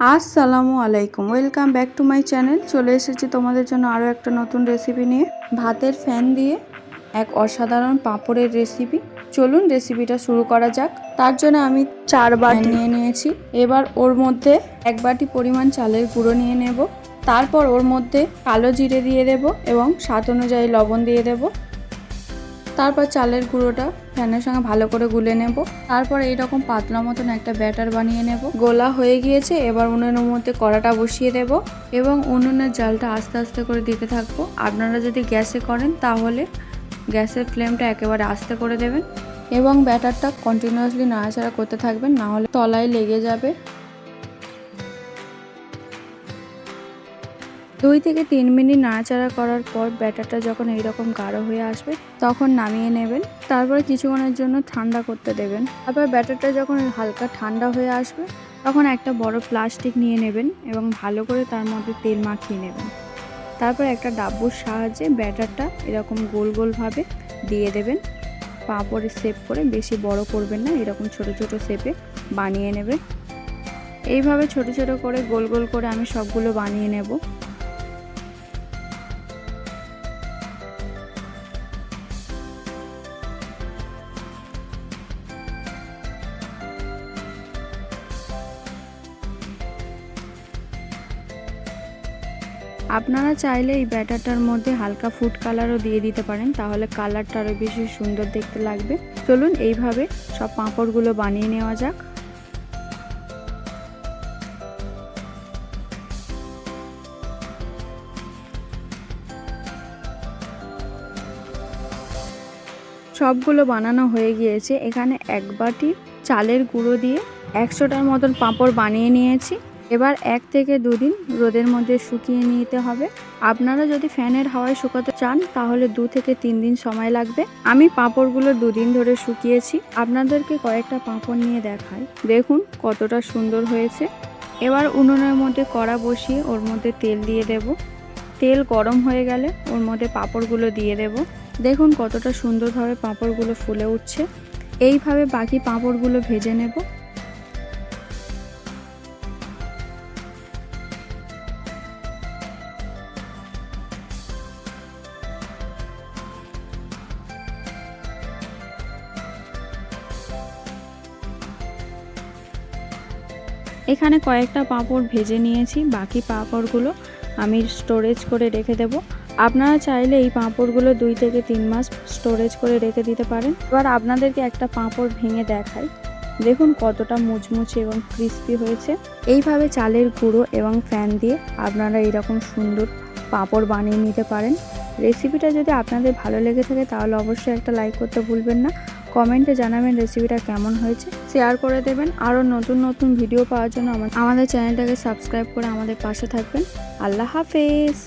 আসসালামু আলাইকুম, welcome back to my channel. চলে এসেছি তোমাদের জন্য আরও একটা নতুন রেসিপি নিয়ে। ভাতের ফ্যান দিয়ে এক অসাধারণ পাঁপড়ের রেসিপি। চলুন রেসিপিটা শুরু করা যাক। তার জন্য আমি 4 বাটি নিয়ে নিয়েছি। এবার ওর মধ্যে 1 বাটি পরিমাণ চালের গুঁড়ো নিয়ে নেব। তারপর ওর মধ্যে কালো জিরে দিয়ে দেব এবং স্বাদ অনুযায়ী লবণ দিয়ে দেব। তারপর চালের গুঁড়োটা ফ্যানের সঙ্গে ভালো করে গুলে নেব। তারপর এইরকম পাতলা মতন একটা ব্যাটার বানিয়ে নেব। গোলা হয়ে গিয়েছে, এবার উনুনের মধ্যে কড়াটা বসিয়ে দেব এবং উনুনের জালটা আস্তে আস্তে করে দিতে থাকবো। আপনারা যদি গ্যাসে করেন তাহলে গ্যাসের ফ্লেমটা একেবারে আস্তে করে দেবেন এবং ব্যাটারটা কন্টিনিউয়াসলি নাড়াচাড়া করতে থাকবেন, না হলে তলায় লেগে যাবে। 2 থেকে 3 মিনিট নাড়াচাড়া করার পর ব্যাটারটা যখন এইরকম গাঢ় হয়ে আসবে তখন নামিয়ে নেবেন। তারপরে কিছুক্ষণের জন্য ঠান্ডা করতে দেবেন। তারপর ব্যাটারটা যখন হালকা ঠান্ডা হয়ে আসবে তখন একটা বড় প্লাস্টিক নিয়ে নেবেন এবং ভালো করে তার মধ্যে তেল মাখিয়ে নেবেন। তারপর একটা ডাব্বুর সাহায্যে ব্যাটারটা এরকম গোল গোলভাবে দিয়ে দেবেন। পাঁপড়ের শেপ করে, বেশি বড় করবেন না, এরকম ছোট ছোট শেপে বানিয়ে নেবেন। এইভাবে ছোট ছোট করে গোল গোল করে আমি সবগুলো বানিয়ে নেব। আপনারা চাইলে এই ব্যাটারটার মধ্যে হালকা ফুড কালারও দিয়ে দিতে পারেন, তাহলে কালারটা আরও বেশি সুন্দর দেখতে লাগবে। চলুন এইভাবে সব পাঁপড়গুলো বানিয়ে নেওয়া যাক। সবগুলো বানানো হয়ে গিয়েছে। এখানে 1 বাটি চালের গুঁড়ো দিয়ে 100টার মতন পাঁপড় বানিয়ে নিয়েছি। এবার 1 থেকে 2 দিন রোদের মধ্যে শুকিয়ে নিতে হবে। আপনারা যদি ফ্যানের হাওয়ায় শুকাতে চান তাহলে 2 থেকে 3 দিন সময় লাগবে। আমি পাঁপড়গুলো 2 দিন ধরে শুকিয়েছি। আপনাদেরকে কয়েকটা পাঁপড় নিয়ে দেখাই, দেখুন কতটা সুন্দর হয়েছে। এবার উনুনের মধ্যে কড়া বসিয়ে ওর মধ্যে তেল দিয়ে দেব। তেল গরম হয়ে গেলে ওর মধ্যে পাঁপড়গুলো দিয়ে দেব। দেখুন কতটা সুন্দরভাবে পাঁপড়গুলো ফুলে উঠছে। এইভাবে বাকি পাঁপড়গুলো ভেজে নেব। এখানে কয়েকটা পাঁপড় ভেজে নিয়েছি, বাকি পাঁপড়গুলো আমি স্টোরেজ করে রেখে দেব। আপনারা চাইলে এই পাঁপড়গুলো 2 থেকে 3 মাস স্টোরেজ করে রেখে দিতে পারেন। এবার আপনাদেরকে একটা পাঁপড় ভেঙে দেখাই, দেখুন কতটা মুচমুচে এবং ক্রিস্পি হয়েছে। এইভাবে চালের গুঁড়ো এবং ফ্যান দিয়ে আপনারা এরকম সুন্দর পাঁপড় বানিয়ে নিতে পারেন। রেসিপিটা যদি আপনাদের ভালো লেগে থাকে তাহলে অবশ্যই একটা লাইক করতে ভুলবেন না। কমেন্টে জানাবেন রেসিপিটা কেমন হয়েছে, শেয়ার করে দেবেন। আরও নতুন নতুন ভিডিও পাওয়ার জন্য আমাদের চ্যানেলটাকে সাবস্ক্রাইব করে আমাদের পাশে থাকবেন। আল্লাহ হাফেজ।